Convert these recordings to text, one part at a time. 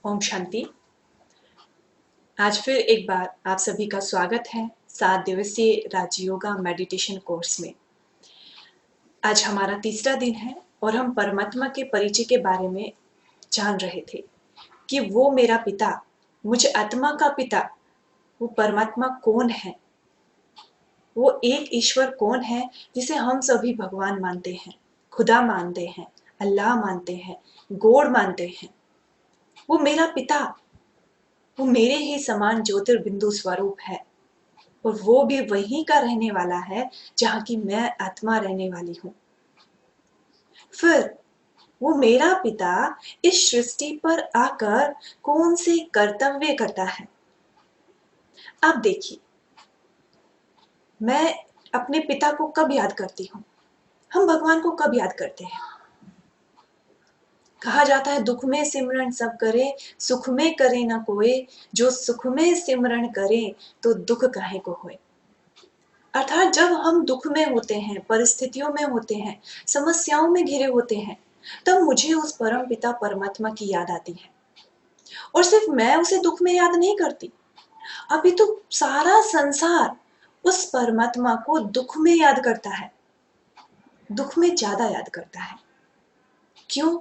ओम शांति। आज फिर एक बार आप सभी का स्वागत है 7 दिवसीय राजयोगा मेडिटेशन कोर्स में। आज हमारा तीसरा दिन है और हम परमात्मा के परिचय के बारे में जान रहे थे कि वो मेरा पिता, मुझ आत्मा का पिता, वो परमात्मा कौन है, वो एक ईश्वर कौन है जिसे हम सभी भगवान मानते हैं, खुदा मानते हैं, अल्लाह मानते हैं, गॉड मानते हैं। वो मेरा पिता, वो मेरे ही समान ज्योतिर्बिंदु स्वरूप है और वो भी वहीं का रहने वाला है जहां की मैं आत्मा रहने वाली हूं। फिर वो मेरा पिता इस सृष्टि पर आकर कौन से कर्तव्य करता है। आप देखिए, मैं अपने पिता को कब याद करती हूँ? हम भगवान को कब याद करते हैं? कहा जाता है दुख में सिमरन सब करे, सुख में करे ना कोई, जो सुख में सिमरन करे तो दुख काहे को होए। अर्थात जब हम दुख में होते हैं, परिस्थितियों में होते हैं, समस्याओं में घिरे होते हैं, तब मुझे उस परम पिता परमात्मा की याद आती है। और सिर्फ मैं उसे दुख में याद नहीं करती, अभी तो सारा संसार उस परमात्मा को दुख में याद करता है, दुख में ज्यादा याद करता है। क्यों?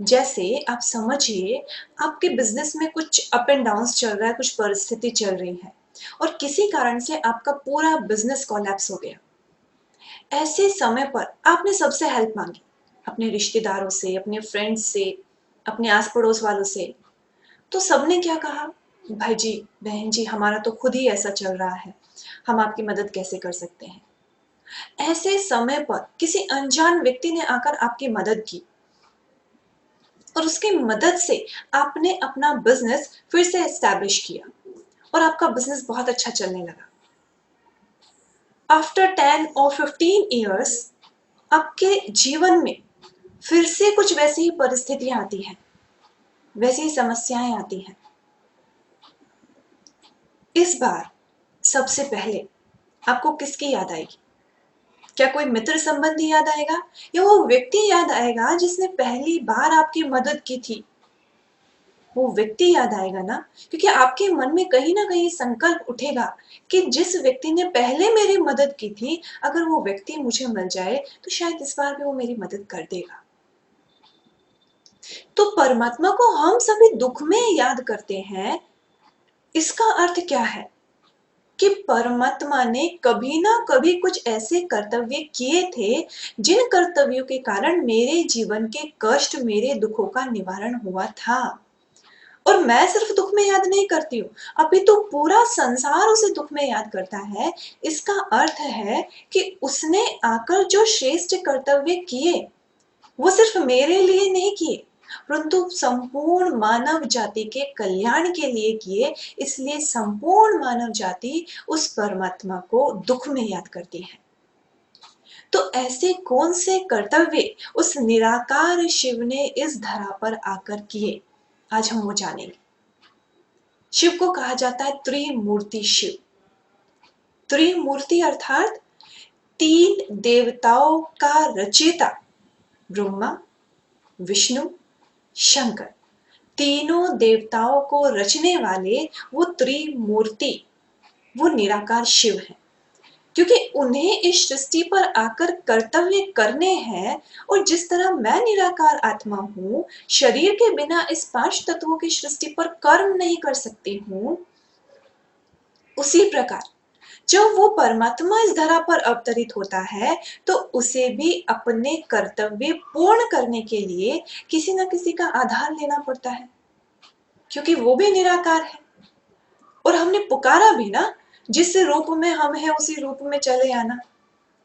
जैसे आप समझिए, आपके बिजनेस में कुछ अप एंड डाउन चल रहा है, कुछ परिस्थिति चल रही है और किसी कारण से आपका पूरा बिजनेस कोलैप्स हो गया। ऐसे समय पर आपने सबसे हेल्प मांगी, अपने रिश्तेदारों से, अपने फ्रेंड्स से, अपने आस पड़ोस वालों से। तो सबने क्या कहा? भाई जी, बहन जी, हमारा तो खुद ही ऐसा चल रहा है, हम आपकी मदद कैसे कर सकते हैं। ऐसे समय पर किसी अनजान व्यक्ति ने आकर आपकी मदद की और उसकी मदद से आपने अपना बिजनेस फिर से एस्टैब्लिश किया और आपका बिजनेस बहुत अच्छा चलने लगा। आफ्टर 10 और 15 ईयर्स आपके जीवन में फिर से कुछ वैसी ही परिस्थितियां आती हैं, वैसी ही समस्याएं आती हैं। इस बार सबसे पहले आपको किसकी याद आएगी? क्या कोई मित्र संबंधी याद आएगा या वो व्यक्ति याद आएगा जिसने पहली बार आपकी मदद की थी? वो व्यक्ति याद आएगा ना, क्योंकि आपके मन में कहीं ना कहीं संकल्प उठेगा कि जिस व्यक्ति ने पहले मेरी मदद की थी, अगर वो व्यक्ति मुझे मिल जाए तो शायद इस बार भी वो मेरी मदद कर देगा। तो परमात्मा को हम सभी दुख में याद करते हैं। इसका अर्थ क्या है कि परमात्मा ने कभी ना कभी कुछ ऐसे कर्तव्य किए थे जिन कर्तव्यों के कारण मेरे जीवन के कष्ट, मेरे दुखों का निवारण हुआ था। और मैं सिर्फ दुख में याद नहीं करती हूँ, अभी तो पूरा संसार उसे दुख में याद करता है। इसका अर्थ है कि उसने आकर जो श्रेष्ठ कर्तव्य किए, वो सिर्फ मेरे लिए नहीं किए, परंतु संपूर्ण मानव जाति के कल्याण के लिए किए। इसलिए संपूर्ण मानव जाति उस परमात्मा को दुख में याद करती है। तो ऐसे कौन से कर्तव्य उस निराकार शिव ने इस धरा पर आकर किए, आज हम वो जानेंगे। शिव को कहा जाता है त्रिमूर्ति शिव। त्रिमूर्ति अर्थात 3 देवताओं का रचयिता ब्रह्मा, विष्णु, शंकर। तीनों देवताओं को रचने वाले वो त्रिमूर्ति, वो निराकार शिव हैं। क्योंकि उन्हें इस सृष्टि पर आकर कर्तव्य करने हैं। और जिस तरह मैं निराकार आत्मा हूं, शरीर के बिना इस 5 तत्वों की सृष्टि पर कर्म नहीं कर सकती हूं, उसी प्रकार जब वो परमात्मा इस धरा पर अवतरित होता है तो उसे भी अपने कर्तव्य पूर्ण करने के लिए किसी न किसी का आधार लेना पड़ता है, क्योंकि वो भी निराकार है। और हमने पुकारा भी ना, जिस रूप में हम हैं उसी रूप में चले आना।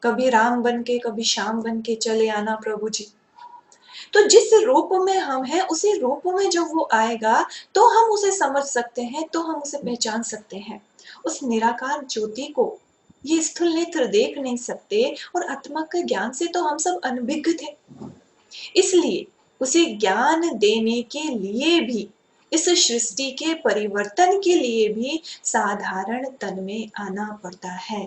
कभी राम बन के, कभी श्याम बन के चले आना प्रभु जी। तो जिस रूप में हम हैं उसी रूप में जब वो आएगा तो हम उसे समझ सकते हैं, तो हम उसे पहचान सकते हैं। उस निराकार ज्योति को ये स्थूल नेत्र देख नहीं सकते और आत्मा के ज्ञान से तो हम सब अनभिज्ञ थे। इसलिए उसे ज्ञान देने के लिए भी, इस सृष्टि के परिवर्तन के लिए भी साधारण तन में आना पड़ता है।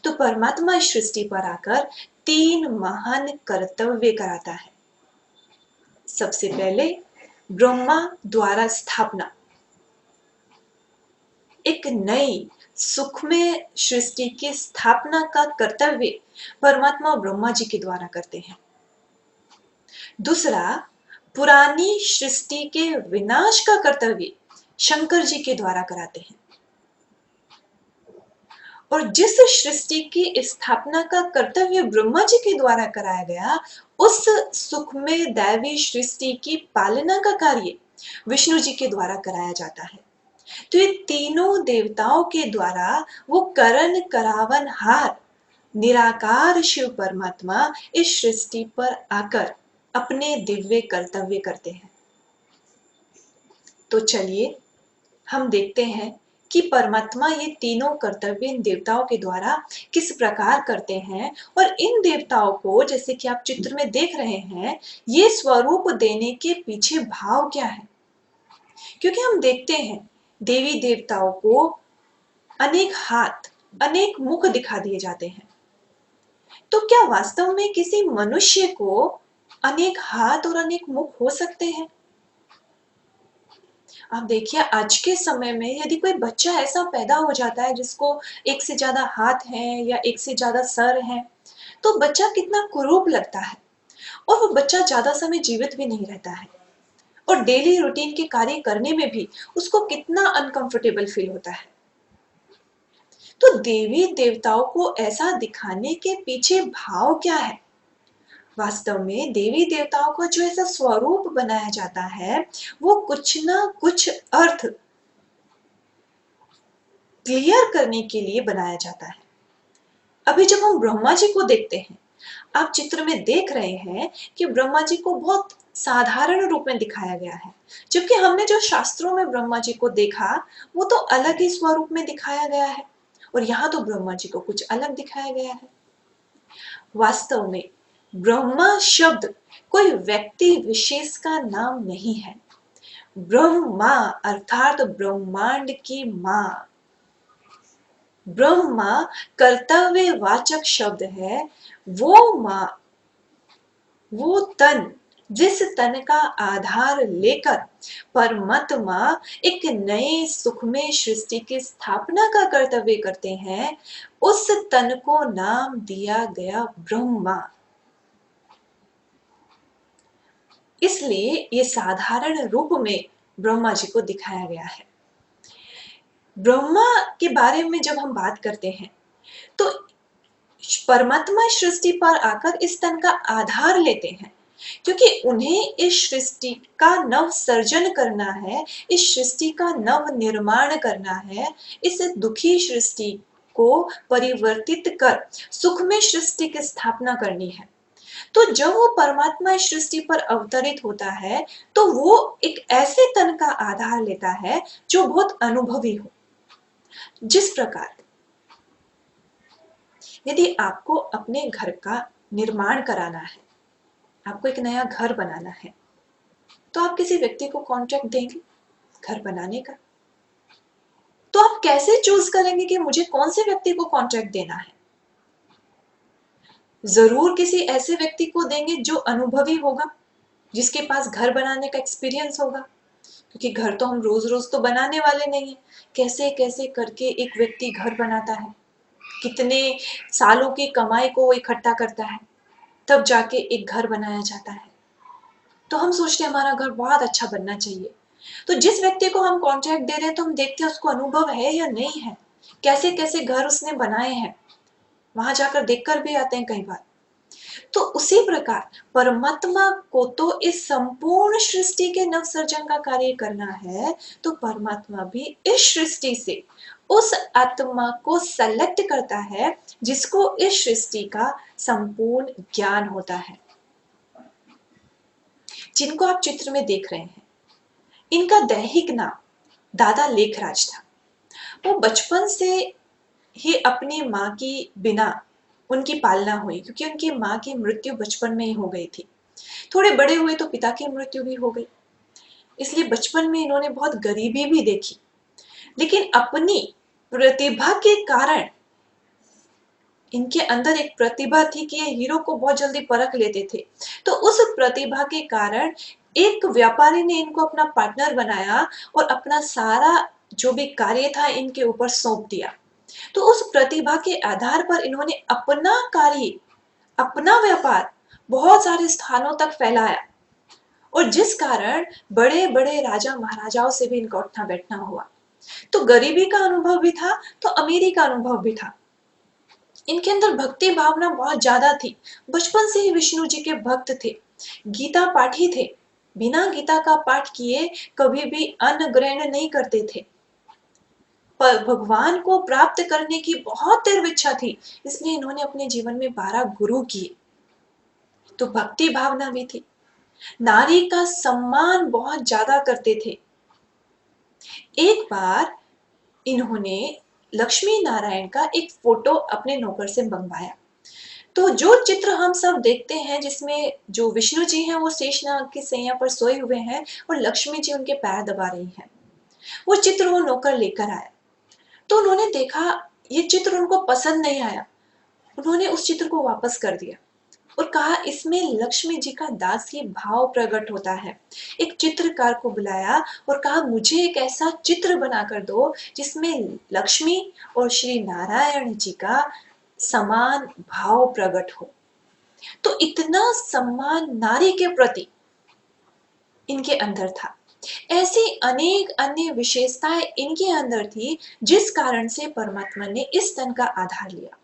तो परमात्मा इस सृष्टि पर आकर 3 महान कर्तव्य कराता है। सबसे पहले ब्रह्मा द्वारा स्थापना, एक नई सुखमय सृष्टि की स्थापना का कर्तव्य परमात्मा ब्रह्मा जी के द्वारा करते हैं। दूसरा, पुरानी सृष्टि के विनाश का कर्तव्य शंकर जी के द्वारा कराते हैं। और जिस सृष्टि की स्थापना का कर्तव्य ब्रह्मा जी के द्वारा कराया गया, उस सुखमय दैवी सृष्टि की पालना का कार्य विष्णु जी के द्वारा कराया जाता है। तो ये तीनों देवताओं के द्वारा वो करण करावन हार निराकार शिव परमात्मा इस सृष्टि पर आकर अपने दिव्य कर्तव्य करते हैं। तो चलिए हम देखते हैं कि परमात्मा ये तीनों कर्तव्य इन देवताओं के द्वारा किस प्रकार करते हैं। और इन देवताओं को, जैसे कि आप चित्र में देख रहे हैं, ये स्वरूप देने के पीछे भाव क्या है। क्योंकि हम देखते हैं देवी देवताओं को अनेक हाथ, अनेक मुख दिखा दिए जाते हैं। तो क्या वास्तव में किसी मनुष्य को अनेक हाथ और अनेक मुख हो सकते हैं? आप देखिए आज के समय में यदि कोई बच्चा ऐसा पैदा हो जाता है जिसको एक से ज्यादा हाथ हैं या एक से ज्यादा सर हैं, तो बच्चा कितना कुरूप लगता है और वो बच्चा ज्यादा समय जीवित भी नहीं रहता है और डेली रूटीन के कार्य करने में भी उसको कितना अनकंफर्टेबल फील होता है। तो देवी देवताओं को ऐसा दिखाने के पीछे भाव क्या है? वास्तव में देवी देवताओं को जो ऐसा स्वरूप बनाया जाता है, वो कुछ ना कुछ अर्थ क्लियर करने के लिए बनाया जाता है। अभी जब हम ब्रह्मा जी को देखते हैं, आप चित्र में देख रहे हैं कि ब्रह्मा जी को बहुत साधारण रूप में दिखाया गया है, जबकि हमने जो शास्त्रों में ब्रह्मा जी को देखा वो तो अलग ही स्वरूप में दिखाया गया है और यहाँ तो ब्रह्मा जी को कुछ अलग दिखाया गया है। वास्तव में ब्रह्मा शब्द कोई व्यक्ति विशेष का नाम नहीं है। ब्रह्मा अर्थात ब्रह्मांड की मां। ब्रह्मा कर्तव्यवाचक शब्द है। वो मां, वो तन, जिस तन का आधार लेकर परमात्मा एक नए सुखमय सृष्टि की स्थापना का कर्तव्य करते हैं, उस तन को नाम दिया गया ब्रह्मा। इसलिए ये साधारण रूप में ब्रह्मा जी को दिखाया गया है। ब्रह्मा के बारे में जब हम बात करते हैं तो परमात्मा सृष्टि पर आकर इस तन का आधार लेते हैं, क्योंकि उन्हें इस सृष्टि का नव सर्जन करना है, इस सृष्टि का नव निर्माण करना है, इस दुखी सृष्टि को परिवर्तित कर सुखमय सृष्टि की स्थापना करनी है। तो जब वो परमात्मा इस सृष्टि पर अवतरित होता है तो वो एक ऐसे तन का आधार लेता है जो बहुत अनुभवी हो। जिस प्रकार यदि आपको अपने घर का निर्माण कराना है, आपको एक नया घर बनाना है, तो आप किसी व्यक्ति को कॉन्ट्रैक्ट देंगे घर बनाने का। तो आप कैसे चूज करेंगे कि मुझे कौन से व्यक्ति को कॉन्ट्रैक्ट देना है? जरूर किसी ऐसे व्यक्ति को देंगे जो अनुभवी होगा, जिसके पास घर बनाने का एक्सपीरियंस होगा, क्योंकि घर तो हम रोज रोज तो बनाने वाले नहीं है। कैसे कैसे करके एक व्यक्ति घर बनाता है, कितने सालों की कमाई को वो इकट्ठा करता है, तब जाके एक घर बनाया जाता है। तो हम सोचते हैं हमारा घर बहुत अच्छा बनना चाहिए। तो जिस व्यक्ति को हम कॉन्ट्रैक्ट दे रहे हैं तो हम देखते हैं उसको अनुभव है या नहीं है, कैसे कैसे घर उसने बनाए हैं, वहां जाकर देखकर भी आते हैं कई बार। तो उसी प्रकार परमात्मा को तो इस संपूर्ण सृष्टि के नवसर्जन का कार्य करना है, तो परमात्मा भी इस सृष्टि से उस आत्मा को सेलेक्ट करता है जिसको इस सृष्टि का संपूर्ण ज्ञान होता है। जिनको आप चित्र में देख रहे हैं, इनका दैहिक नाम दादा लेखराज था। वो बचपन से ही अपनी माँ की बिना उनकी पालना हुई, क्योंकि उनकी माँ की मृत्यु बचपन में ही हो गई थी। थोड़े बड़े हुए तो पिता की मृत्यु भी हो गई, इसलिए बचपन में इन्होंने बहुत गरीबी भी देखी। लेकिन अपनी प्रतिभा के कारण इनके अंदर एक प्रतिभा थी कि ये हीरो को बहुत जल्दी परख लेते थे। तो उस प्रतिभा के कारण एक व्यापारी ने इनको अपना पार्टनर बनाया और अपना सारा जो भी कार्य था इनके ऊपर सौंप दिया। तो उस प्रतिभा के आधार पर इन्होंने अपना कार्य, अपना व्यापार बहुत सारे स्थानों तक फैलाया और जिस कारण बड़े-बड़े राजा महाराजाओं से भी इनका उठना बैठना हुआ। तो गरीबी का अनुभव भी था, तो अमीरी का अनुभव भी था। इनके अंदर भक्ति भावना बहुत ज्यादा थी। बचपन से ही विष्णु जी के भक्त थे, गीता पाठी थे। बिना गीता का पाठ किए कभी भी अन्न ग्रहण नहीं करते थे। पर भगवान को प्राप्त करने की बहुत तीव्र इच्छा थी, इसलिए इन्होंने अपने जीवन में 12 गुरु किए। तो भक्ति भावना भी थी। नारी का सम्मान बहुत ज्यादा करते थे। एक बार इन्होंने लक्ष्मी नारायण का एक फोटो अपने नौकर से मंगवाया। तो जो चित्र हम सब देखते हैं जिसमें जो विष्णु जी हैं वो शेषनाग की सैया पर सोए हुए हैं और लक्ष्मी जी उनके पैर दबा रही हैं, वो चित्र वो नौकर लेकर आया। तो उन्होंने देखा ये चित्र उनको पसंद नहीं आया। उन्होंने उस चित्र को वापस कर दिया और कहा इसमें लक्ष्मी जी का दासी भाव प्रकट होता है। एक चित्रकार को बुलाया और कहा मुझे एक ऐसा चित्र बनाकर दो जिसमें लक्ष्मी और श्री नारायण जी का समान भाव प्रकट हो। तो इतना सम्मान नारी के प्रति इनके अंदर था। ऐसी अनेक अन्य विशेषताएं इनके अंदर थी जिस कारण से परमात्मा ने इस तन का आधार लिया।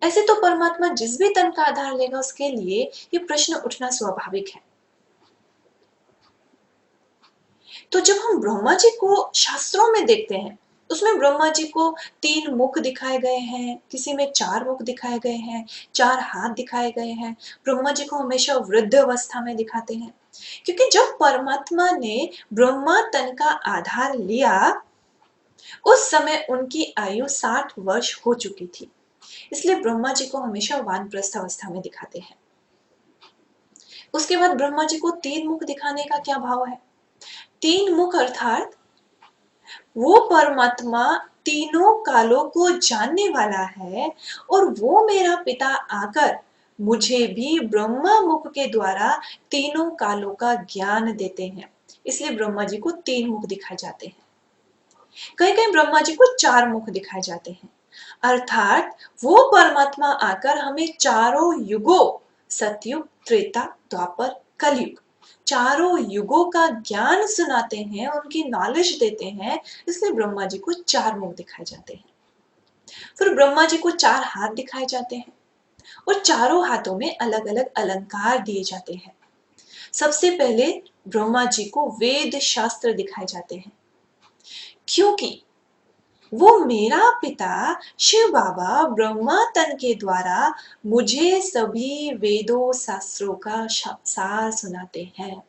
ऐसे तो परमात्मा जिस भी तन का आधार लेगा उसके लिए ये प्रश्न उठना स्वाभाविक है। तो जब हम ब्रह्मा जी को शास्त्रों में देखते हैं उसमें ब्रह्मा जी को 3 मुख दिखाए गए हैं, किसी में 4 मुख दिखाए गए हैं, 4 हाथ दिखाए गए हैं। ब्रह्मा जी को हमेशा वृद्ध अवस्था में दिखाते हैं क्योंकि जब परमात्मा ने ब्रह्मा तन का आधार लिया उस समय उनकी आयु 60 वर्ष हो चुकी थी, इसलिए ब्रह्मा जी को हमेशा वानप्रस्थ अवस्था में दिखाते हैं। उसके बाद ब्रह्मा जी को 3 मुख दिखाने का क्या भाव है? 3 मुख अर्थात वो परमात्मा तीनों कालों को जानने वाला है और वो मेरा पिता आकर मुझे भी ब्रह्मा मुख के द्वारा तीनों कालों का ज्ञान देते हैं, इसलिए ब्रह्मा जी को 3 मुख दिखाए जाते हैं। कहीं कहीं ब्रह्मा जी को 4 मुख दिखाए जाते हैं, अर्थात वो परमात्मा आकर हमें चारों युगों सतयुग, त्रेता, द्वापर, कलयुग चारों युगों का ज्ञान सुनाते हैं, उनकी नॉलेज देते हैं, इसलिए ब्रह्मा जी को 4 मुख दिखाए जाते हैं। फिर ब्रह्मा जी को 4 हाथ दिखाए जाते हैं और चारों हाथों में अलग अलग अलंकार दिए जाते हैं। सबसे पहले ब्रह्मा जी को वेद शास्त्र दिखाए जाते हैं क्योंकि वो मेरा पिता शिव बाबा ब्रह्मा तन के द्वारा मुझे सभी वेदों शास्त्रों का सार सुनाते हैं,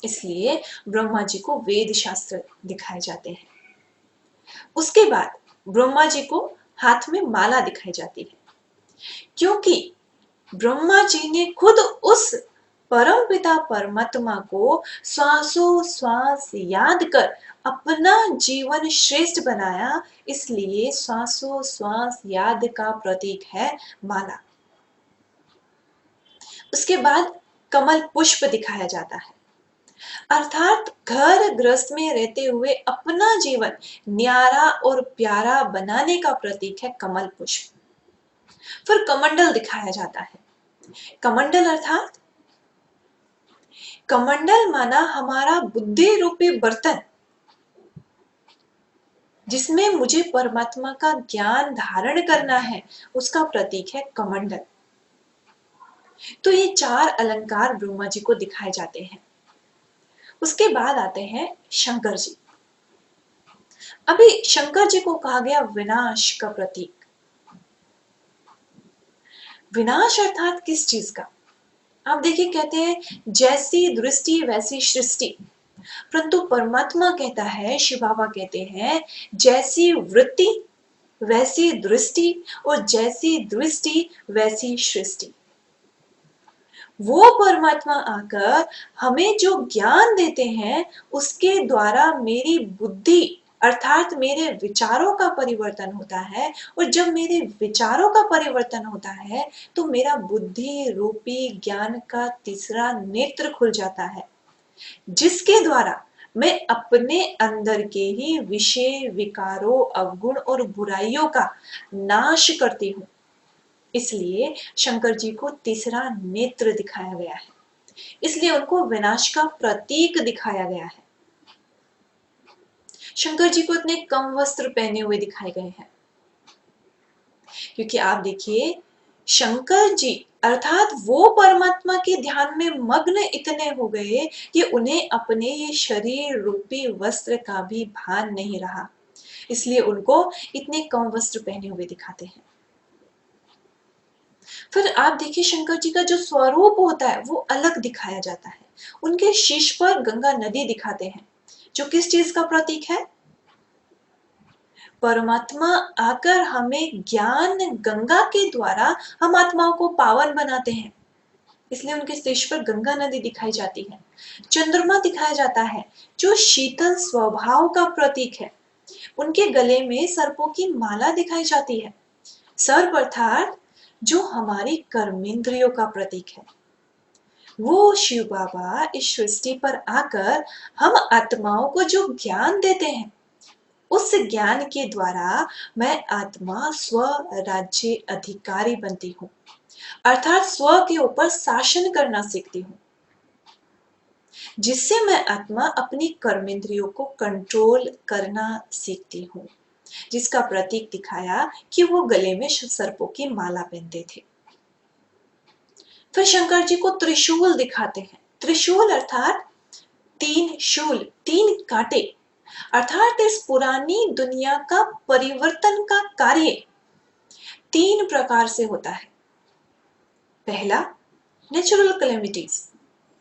इसलिए ब्रह्मा जी को वेद शास्त्र दिखाए जाते हैं। उसके बाद ब्रह्मा जी को हाथ में माला दिखाई जाती है क्योंकि ब्रह्मा जी ने खुद उस परम पिता परमात्मा को श्वासों श्वास याद कर अपना जीवन श्रेष्ठ बनाया, इसलिए श्वासों श्वास याद का प्रतीक है माला। उसके बाद कमल पुष्प दिखाया जाता है, अर्थात घर गृहस्थ में रहते हुए अपना जीवन न्यारा और प्यारा बनाने का प्रतीक है कमल पुष्प। फिर कमंडल दिखाया जाता है। कमंडल अर्थात कमंडल माना हमारा बुद्धि रूपी बर्तन जिसमें मुझे परमात्मा का ज्ञान धारण करना है, उसका प्रतीक है कमंडल। तो ये 4 अलंकार ब्रह्मा जी को दिखाए जाते हैं। उसके बाद आते हैं शंकर जी। अभी शंकर जी को कहा गया विनाश का प्रतीक। विनाश अर्थात किस चीज का? आप देखिए कहते हैं जैसी दृष्टि वैसी सृष्टि, परंतु परमात्मा कहता है, शिव बाबा कहते हैं जैसी वृत्ति वैसी दृष्टि और जैसी दृष्टि वैसी सृष्टि। वो परमात्मा आकर हमें जो ज्ञान देते हैं उसके द्वारा मेरी बुद्धि अर्थात मेरे विचारों का परिवर्तन होता है, और जब मेरे विचारों का परिवर्तन होता है तो मेरा बुद्धि रूपी ज्ञान का तीसरा नेत्र खुल जाता है, जिसके द्वारा मैं अपने अंदर के ही विषय, विकारों, अवगुण और बुराइयों का नाश करती हूँ। इसलिए शंकर जी को तीसरा नेत्र दिखाया गया है, इसलिए उनको विनाश का प्रतीक दिखाया गया है। शंकर जी को इतने कम वस्त्र पहने हुए दिखाए गए हैं, क्योंकि आप देखिए शंकर जी अर्थात वो परमात्मा के ध्यान में मग्न इतने हो गए कि उन्हें अपने ये शरीर रूपी वस्त्र का भी भान नहीं रहा, इसलिए उनको इतने कम वस्त्र पहने हुए दिखाते हैं। फिर आप देखिए शंकर जी का जो स्वरूप होता है वो अलग दिखाया जाता है। उनके शीश पर गंगा नदी दिखाते हैं, जो किस चीज का प्रतीक है? परमात्मा आकर हमें ज्ञान गंगा के द्वारा हम आत्माओं को पावन बनाते हैं, इसलिए उनके शीश पर गंगा नदी दिखाई जाती है। चंद्रमा दिखाया जाता है, जो शीतल स्वभाव का प्रतीक है। उनके गले में सर्पों की माला दिखाई जाती है। सर्प अर्थात जो हमारी कर्मेंद्रियों का प्रतीक है। वो शिव बाबा इस सृष्टि पर आकर हम आत्माओं को जो ज्ञान देते हैं, उस ज्ञान के द्वारा मैं आत्मा स्व राज्य अधिकारी बनती हूँ, अर्थात स्व के ऊपर शासन करना सीखती हूँ, जिससे मैं आत्मा अपनी कर्मेंद्रियों को कंट्रोल करना सीखती हूँ, जिसका प्रतीक दिखाया कि वो गले में सर्पों की माला पहनते थे। फिर शंकर जी को त्रिशूल दिखाते हैं। त्रिशूल अर्थात तीन शूल, तीन कांटे, अर्थात इस पुरानी दुनिया का परिवर्तन का कार्य तीन प्रकार से होता है। पहला, नेचुरल कैलेमिटीज,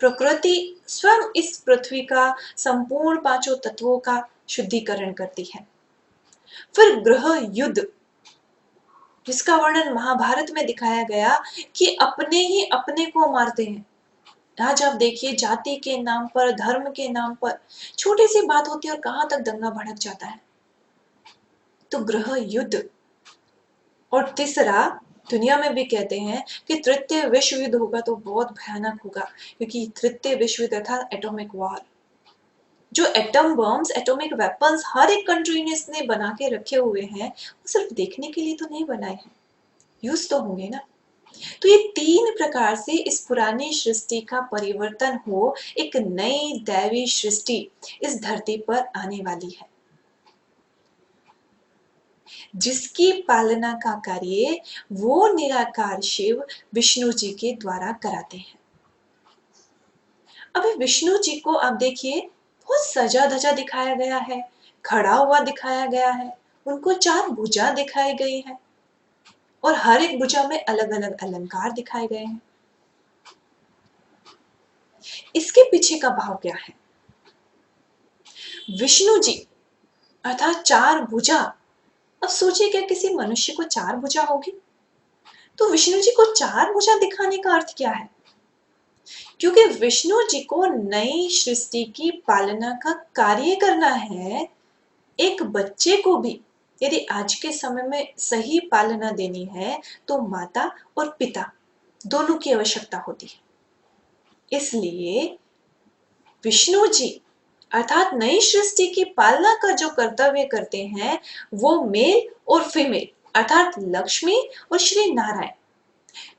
प्रकृति स्वयं इस पृथ्वी का संपूर्ण पांचों तत्वों का शुद्धिकरण करती है। फिर ग्रह युद्ध, जिसका वर्णन महाभारत में दिखाया गया कि अपने ही अपने को मारते हैं। आज आप देखिए जाति के नाम पर, धर्म के नाम पर छोटी सी बात होती है और कहां तक दंगा भड़क जाता है। तो ग्रह युद्ध। और तीसरा, दुनिया में भी कहते हैं कि तृतीय विश्व युद्ध होगा तो बहुत भयानक होगा, क्योंकि तृतीय विश्व युद्ध था एटॉमिक वॉर। जो एटम बम्स, एटॉमिक वेपन्स हर एक कंट्री ने बना के रखे हुए हैं, वो सिर्फ देखने के लिए तो नहीं बनाए हैं, यूज तो होंगे ना। तो ये तीन प्रकार से इस पुरानी सृष्टि का परिवर्तन हो, एक नई दैवी सृष्टि इस धरती पर आने वाली है, जिसकी पालना का कार्य वो निराकार शिव विष्णु जी के द्वारा कराते हैं। अभी विष्णु जी को आप देखिए बहुत सजा धजा दिखाया गया है, खड़ा हुआ दिखाया गया है, उनको चार भुजा दिखाई गई है और हर एक भुजा में अलग अलग अलंकार दिखाए गए हैं। इसके पीछे का भाव क्या है? विष्णु जी अर्थात चार भुजा। अब सोचिए, क्या किसी मनुष्य को चार भुजा होगी? तो विष्णु जी को चार भुजा दिखाने का अर्थ क्या है? क्योंकि विष्णु जी को नई सृष्टि की पालना का कार्य करना है। एक बच्चे को भी यदि आज के समय में सही पालना देनी है तो माता और पिता दोनों की आवश्यकता होती है। इसलिए विष्णु जी अर्थात नई सृष्टि की पालना का जो कर्तव्य करते हैं, वो मेल और फीमेल अर्थात लक्ष्मी और श्री नारायण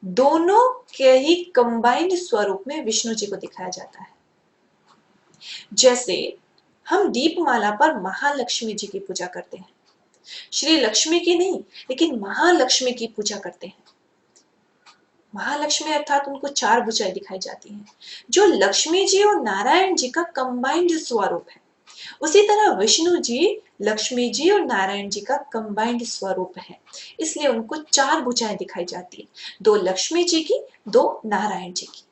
दोनों के ही कंबाइंड स्वरूप में विष्णु जी को दिखाया जाता है। जैसे हम दीपमाला पर महालक्ष्मी जी की पूजा करते हैं, श्री लक्ष्मी की नहीं लेकिन महालक्ष्मी की पूजा करते हैं। महालक्ष्मी अर्थात उनको चार भुजाएं दिखाई जाती हैं, जो लक्ष्मी जी और नारायण जी का कंबाइंड स्वरूप है। उसी तरह विष्णु जी लक्ष्मी जी और नारायण जी का कंबाइंड स्वरूप है, इसलिए उनको चार भुजाएं दिखाई जाती है, दो लक्ष्मी जी की, दो नारायण जी की।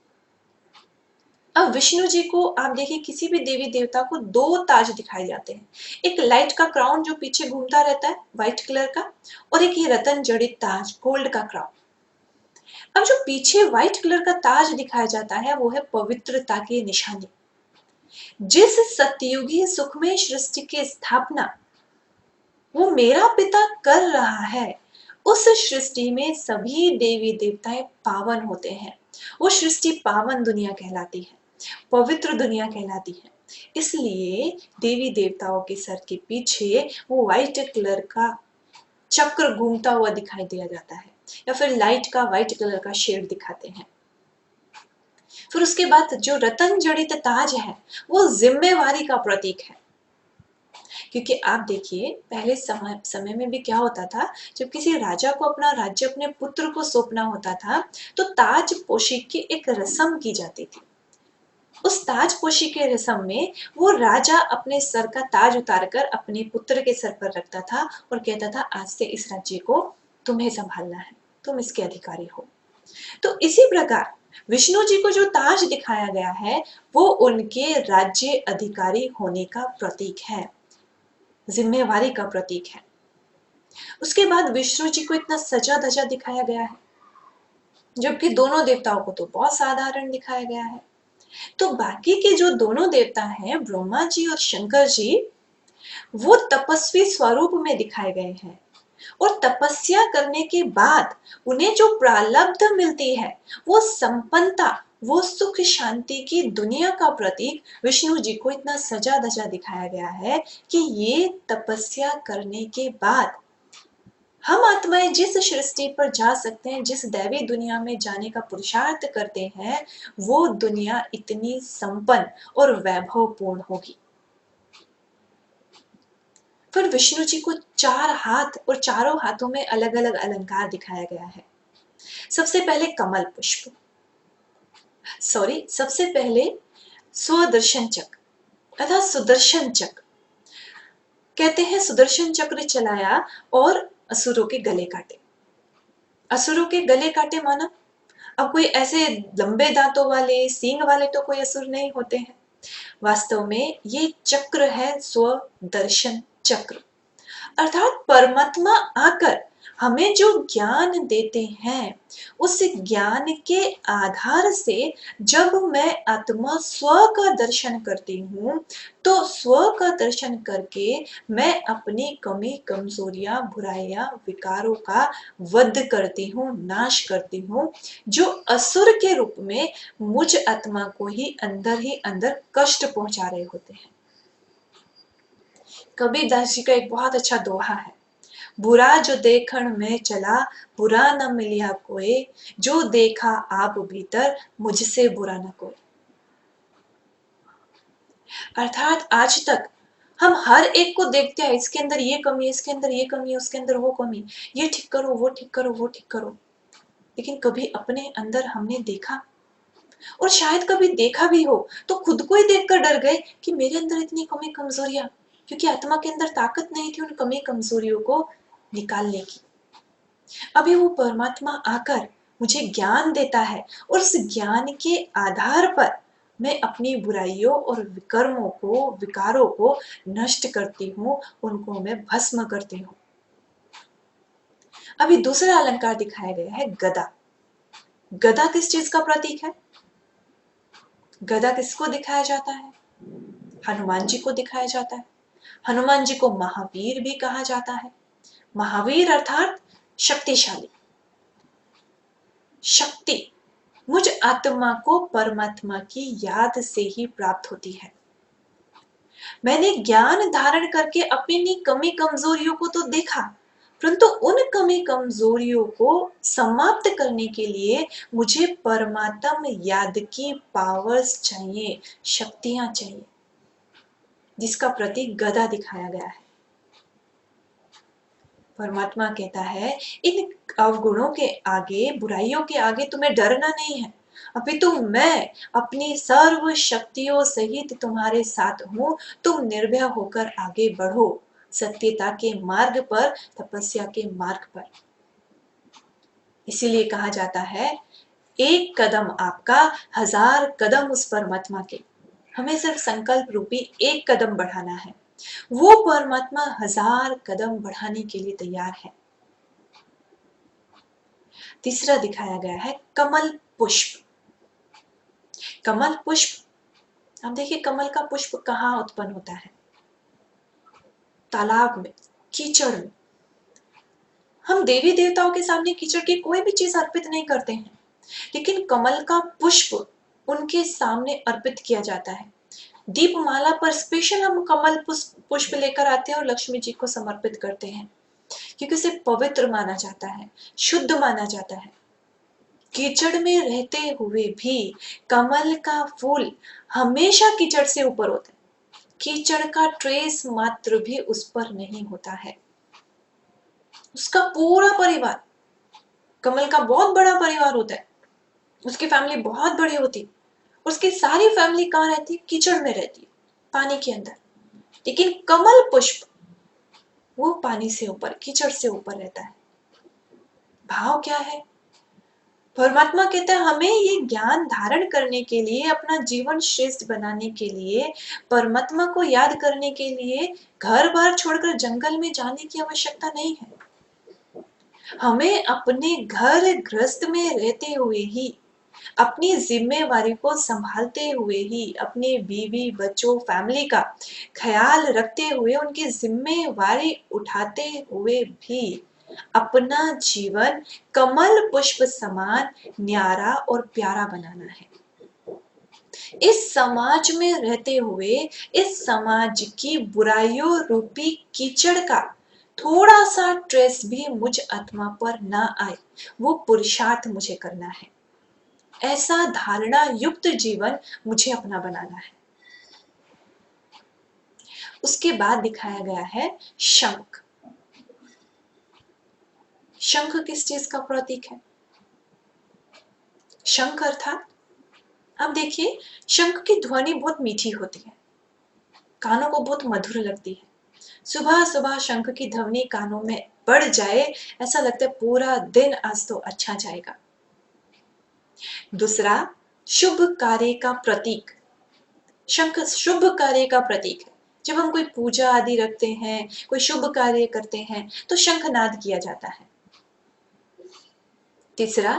अब विष्णु जी को आप देखिए, किसी भी देवी देवता को दो ताज दिखाए जाते हैं, एक लाइट का क्राउन जो पीछे घूमता रहता है व्हाइट कलर का, और एक ये रतन जड़ित ताज गोल्ड का क्राउन। अब जो पीछे व्हाइट कलर का ताज दिखाया जाता है वो है पवित्रता की निशानी। जिस सत्ययुगी सुखमय सृष्टि की स्थापना वो मेरा पिता कर रहा है। उस सृष्टि में सभी देवी देवताएं पावन होते हैं। वो सृष्टि पावन दुनिया कहलाती है, पवित्र दुनिया कहलाती है। इसलिए देवी देवताओं के सर के पीछे वो व्हाइट कलर का चक्र घूमता हुआ दिखाई दिया जाता है, या फिर लाइट का व्हाइट कलर का शेड दिखाते हैं। फिर उसके बाद जो रतन जड़ित ताज है वो जिम्मेवारी का प्रतीक है। क्योंकि आप देखिए पहले समय में भी क्या होता था, जब किसी राजा को अपना राज्य अपने पुत्र को सौंपना होता था तो ताजपोशी की एक रस्म की जाती थी। उस ताजपोशी के रस्म में वो राजा अपने सर का ताज उतारकर अपने पुत्र के सर पर रखता था और कहता था आज से इस राज्य को तुम्हें संभालना है, तुम इसके अधिकारी हो। तो इसी प्रकार विष्णु जी को जो ताज दिखाया गया है वो उनके राज्य अधिकारी होने का प्रतीक है, जिम्मेवारी का प्रतीक है। उसके बाद विष्णु जी को इतना सजा धजा दिखाया गया है, जबकि दोनों देवताओं को तो बहुत साधारण दिखाया गया है। तो बाकी के जो दोनों देवता हैं ब्रह्मा जी और शंकर जी, वो तपस्वी स्वरूप में दिखाए गए हैं। और तपस्या करने के बाद उन्हें जो प्रालब्ध मिलती है वो संपन्नता, वो सुख शांति की दुनिया का प्रतीक विष्णु जी को इतना सजा धजा दिखाया गया है कि ये तपस्या करने के बाद हम आत्माएं जिस सृष्टि पर जा सकते हैं, जिस दैवी दुनिया में जाने का पुरुषार्थ करते हैं, वो दुनिया इतनी संपन्न और वैभवपूर्ण होगी। फिर विष्णु जी को 4 हाथ और चारों हाथों में अलग अलग अलंकार दिखाया गया है। सबसे पहले कमल पुष्प, सबसे पहले स्वदर्शन चक्र अर्थात सुदर्शन चक्र। कहते हैं सुदर्शन चक्र चलाया और असुरों के गले काटे। असुरों के गले काटे माना अब कोई ऐसे लंबे दांतों वाले सींग वाले तो कोई असुर नहीं होते हैं। वास्तव में ये चक्र है स्वदर्शन चक्र, अर्थात परमात्मा आकर हमें जो ज्ञान देते हैं उस ज्ञान के आधार से जब मैं आत्मा स्व का दर्शन करती हूँ तो स्व का दर्शन करके मैं अपनी कमी कमजोरियां बुराइयां विकारों का वध करती हूँ, नाश करती हूँ, जो असुर के रूप में मुझ आत्मा को ही अंदर कष्ट पहुंचा रहे होते हैं। कबीरदास जी का एक बहुत अच्छा दोहा है, बुरा जो देखण में चला बुरा न मिलिया कोई, जो देखा आप भीतर मुझसे बुरा न कोई। अर्थात आज तक हम हर एक को देखते हैं, इसके अंदर ये कमी है, इसके अंदर ये कमी है, उसके अंदर वो कमी, ये ठीक करो, वो ठीक करो, वो ठीक करो। लेकिन कभी अपने अंदर हमने देखा, और शायद कभी देखा भी हो तो खुद को ही देखकर डर गए कि मेरे अंदर इतनी कमी कमजोरियां, क्योंकि आत्मा के अंदर ताकत नहीं थी उन कमी कमजोरियों को निकालने की। अभी वो परमात्मा आकर मुझे ज्ञान देता है और उस ज्ञान के आधार पर मैं अपनी बुराइयों और विकर्मों को, विकारों को नष्ट करती हूँ, उनको मैं भस्म करती हूँ। अभी दूसरा अलंकार दिखाया गया है गदा। गदा किस चीज का प्रतीक है? गदा किसको दिखाया जाता है? हनुमान जी को दिखाया जाता है। हनुमान जी को महावीर भी कहा जाता है। महावीर अर्थात शक्तिशाली। शक्ति मुझ आत्मा को परमात्मा की याद से ही प्राप्त होती है। मैंने ज्ञान धारण करके अपनी कमी कमजोरियों को तो देखा, परंतु उन कमी कमजोरियों को समाप्त करने के लिए मुझे परमात्मा याद की पावर्स चाहिए, शक्तियां चाहिए, जिसका प्रतीक गदा दिखाया गया है। परमात्मा कहता है इन अवगुणों के आगे, बुराइयों के आगे तुम्हें डरना नहीं है, अपितु मैं अपनी सर्व शक्तियों सहित तुम्हारे साथ हूं, तुम निर्भय होकर आगे बढ़ो सत्यता के मार्ग पर, तपस्या के मार्ग पर। इसीलिए कहा जाता है एक कदम आपका, 1000 कदम उस परमात्मा के। हमें सिर्फ संकल्प रूपी एक कदम बढ़ाना है, वो परमात्मा 1000 कदम बढ़ाने के लिए तैयार है। तीसरा दिखाया गया है कमल पुष्प। कमल पुष्प, अब देखिए कमल का पुष्प कहाँ उत्पन्न होता है? तालाब में। कीचड़ में। हम देवी देवताओं के सामने कीचड़ की कोई भी चीज अर्पित नहीं करते हैं, लेकिन कमल का पुष्प उनके सामने अर्पित किया जाता है। दीपमाला पर स्पेशल हम कमल पुष्प लेकर आते हैं और लक्ष्मी जी को समर्पित करते हैं, क्योंकि उसे पवित्र माना जाता है, शुद्ध माना जाता है। कीचड़ में रहते हुए भी कमल का फूल हमेशा कीचड़ से ऊपर होता है, कीचड़ का ट्रेस मात्र भी उस पर नहीं होता है। उसका पूरा परिवार, कमल का बहुत बड़ा परिवार होता है, उसकी फैमिली बहुत बड़ी होती है, उसकी सारी फैमिली कहाँ रहती है? कीचड़ में रहती है, पानी के अंदर। लेकिन कमल पुष्प वो पानी से ऊपर, कीचड़ से ऊपर रहता है। भाव क्या है? परमात्मा कहता है हमें ये ज्ञान धारण करने के लिए, अपना जीवन श्रेष्ठ बनाने के लिए, परमात्मा को याद करने के लिए घर बार छोड़कर जंगल में जाने की आवश्यकता नहीं है। हमें अपने घर गृहस्थ में रहते हुए ही, अपनी जिम्मेवारी को संभालते हुए ही, अपने बीवी बच्चों फैमिली का ख्याल रखते हुए, उनकी जिम्मेवारी उठाते हुए भी अपना जीवन कमल पुष्प समान न्यारा और प्यारा बनाना है। इस समाज में रहते हुए इस समाज की बुराइयों रूपी कीचड़ का थोड़ा सा ट्रेस भी मुझ आत्मा पर ना आए, वो पुरुषार्थ मुझे करना है। ऐसा धारणा युक्त जीवन मुझे अपना बनाना है। उसके बाद दिखाया गया है शंख। शंख किस चीज का प्रतीक है? शंख अर्थात, अब देखिए, शंख की ध्वनि बहुत मीठी होती है, कानों को बहुत मधुर लगती है। सुबह सुबह शंख की ध्वनि कानों में पड़ जाए, ऐसा लगता है पूरा दिन आज तो अच्छा जाएगा। दूसरा, शुभ कार्य का प्रतीक। शंख शुभ कार्य का प्रतीक है। जब हम कोई पूजा आदि रखते हैं, कोई शुभ कार्य करते हैं, तो शंखनाद किया जाता है। तीसरा,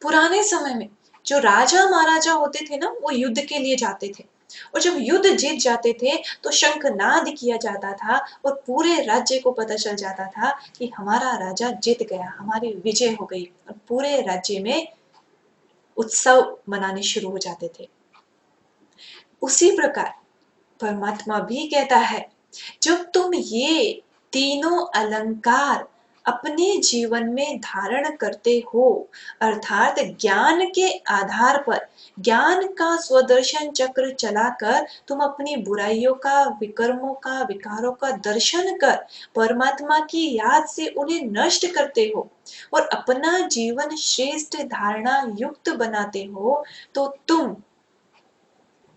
पुराने समय में जो राजा महाराजा होते थे ना, वो युद्ध के लिए जाते थे, और जब युद्ध जीत जाते थे तो शंखनाद किया जाता था, और पूरे राज्य को पता चल जाता था कि हमारा राजा जीत गया, हमारी विजय हो गई, और पूरे राज्य में उत्सव मनाने शुरू हो जाते थे। उसी प्रकार परमात्मा भी कहता है, जब तुम ये तीनों अलंकार अपने जीवन में धारण करते हो, अर्थात ज्ञान के आधार पर ज्ञान का स्वदर्शन चक्र चलाकर तुम अपनी बुराइयों का, विकर्मों का, विकारों का दर्शन कर परमात्मा की याद से उन्हें नष्ट करते हो और अपना जीवन श्रेष्ठ धारणा युक्त बनाते हो, तो तुम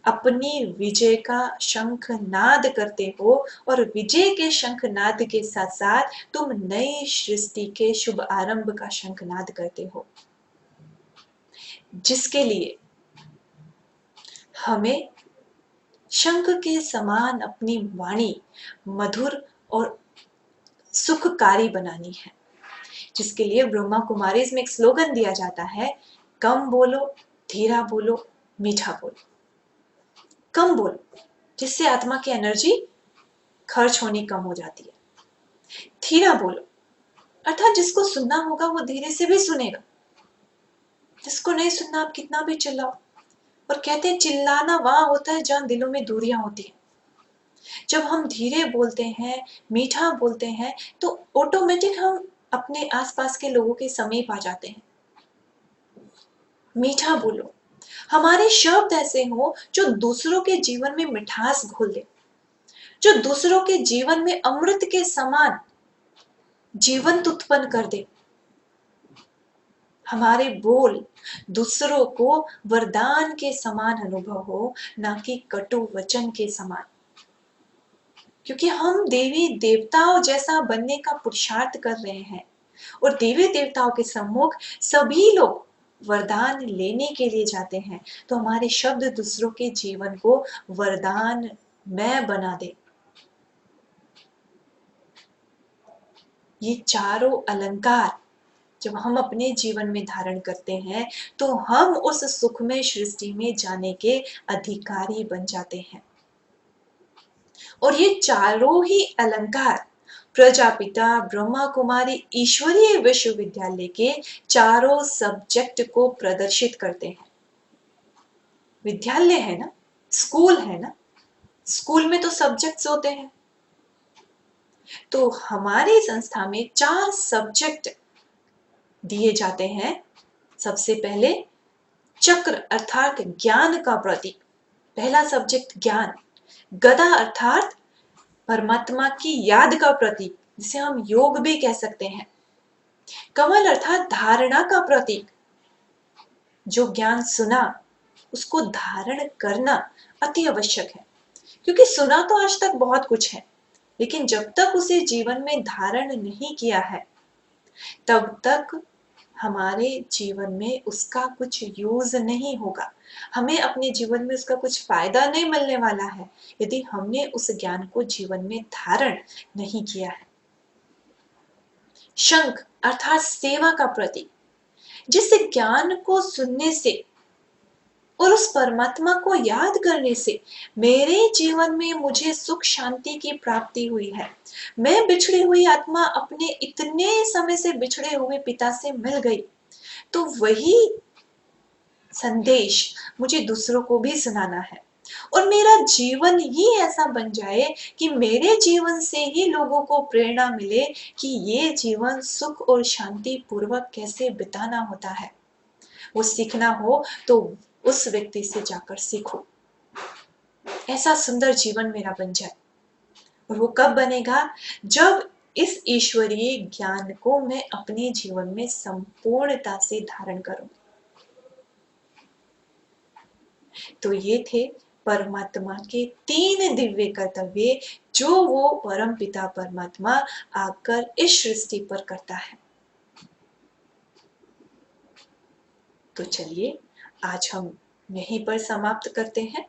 अपनी विजय का शंखनाद करते हो, और विजय के शंखनाद के साथ साथ तुम नई सृष्टि के शुभ आरंभ का शंखनाद करते हो, जिसके लिए हमें शंख के समान अपनी वाणी मधुर और सुखकारी बनानी है। जिसके लिए ब्रह्मा कुमारीज में एक स्लोगन दिया जाता है, कम बोलो, धीरा बोलो, मीठा बोलो। कम बोलो, जिससे आत्मा की एनर्जी खर्च होनी कम हो जाती है। धीरा बोलो, अर्थात जिसको सुनना होगा वो धीरे से भी सुनेगा, जिसको नहीं सुनना आप कितना भी चिल्लाओ। और कहते हैं चिल्लाना वहां होता है जहां दिलों में दूरियां होती हैं। जब हम धीरे बोलते हैं, मीठा बोलते हैं, तो ऑटोमेटिक हम अपने आसपास के लोगों के समीप आ जाते हैं। मीठा बोलो, हमारे शब्द ऐसे हो जो दूसरों के जीवन में मिठास घोल दे, जो दूसरों के जीवन में अमृत के समान जीवन उत्पन्न कर दे। हमारे बोल दूसरों को वरदान के समान अनुभव हो, ना कि कटु वचन के समान। क्योंकि हम देवी देवताओं जैसा बनने का पुरुषार्थ कर रहे हैं, और देवी देवताओं के सम्मुख सभी लोग वरदान लेने के लिए जाते हैं, तो हमारे शब्द दूसरों के जीवन को वरदान में बना दे। ये चारों अलंकार जब हम अपने जीवन में धारण करते हैं, तो हम उस सुखमय सृष्टि में जाने के अधिकारी बन जाते हैं। और ये चारों ही अलंकार प्रजापिता ब्रह्मा कुमारी ईश्वरीय विश्वविद्यालय के चारों सब्जेक्ट को प्रदर्शित करते हैं। विद्यालय है ना, स्कूल है ना, स्कूल में तो सब्जेक्ट्स होते हैं। तो हमारी संस्था में 4 सब्जेक्ट दिए जाते हैं। सबसे पहले चक्र अर्थात ज्ञान का प्रतीक, पहला सब्जेक्ट ज्ञान। गदा अर्थात परमात्मा की याद का प्रतीक, जिसे हम योग भी कह सकते हैं। कमल अर्थात धारणा का प्रतीक, जो ज्ञान सुना उसको धारण करना अति आवश्यक है, क्योंकि सुना तो आज तक बहुत कुछ है, लेकिन जब तक उसे जीवन में धारण नहीं किया है तब तक हमारे जीवन में उसका कुछ यूज नहीं होगा। हमें अपने जीवन में उसका कुछ फायदा नहीं मिलने वाला है यदि हमने उस ज्ञान को जीवन में धारण नहीं किया है। शंख अर्थात सेवा का प्रतीक, जिस ज्ञान को सुनने से और उस परमात्मा को याद करने से मेरे जीवन में मुझे सुख शांति की प्राप्ति हुई है। मैं बिछड़ी हुई आत्मा अपने इतने समय से बिछड़े हुए पिता से मिल गई, तो वही संदेश मुझे दूसरों को भी सुनाना है और मेरा जीवन ही ऐसा बन जाए कि मेरे जीवन से ही लोगों को प्रेरणा मिले कि ये जीवन सुख और शांति पूर्वक कैसे बिताना होता है। वो सीखना हो तो उस व्यक्ति से जाकर सीखो, ऐसा सुंदर जीवन मेरा बन जाए। और वो कब बनेगा? जब इस ईश्वरीय ज्ञान को मैं अपने जीवन में संपूर्णता से धारण करूं। तो ये थे परमात्मा के 3 दिव्य कर्तव्य, जो वो परम पिता परमात्मा आकर इस सृष्टि पर करता है। तो चलिए आज हम यहीं पर समाप्त करते हैं।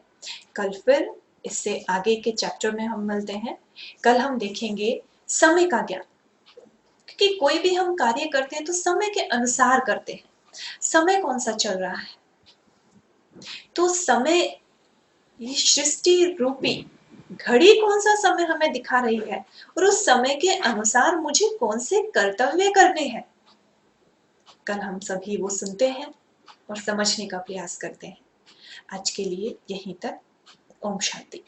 कल फिर इससे आगे के चैप्टर में हम मिलते हैं। कल हम देखेंगे समय का ज्ञान, क्योंकि कोई भी हम कार्य करते हैं तो समय के अनुसार करते हैं। समय कौन सा चल रहा है, तो समय, ये सृष्टि रूपी घड़ी कौन सा समय हमें दिखा रही है और उस समय के अनुसार मुझे कौन से कर्तव्य करने हैं। कल हम सभी वो सुनते हैं और समझने का प्रयास करते हैं। आज के लिए यहीं तक। ओम शांति।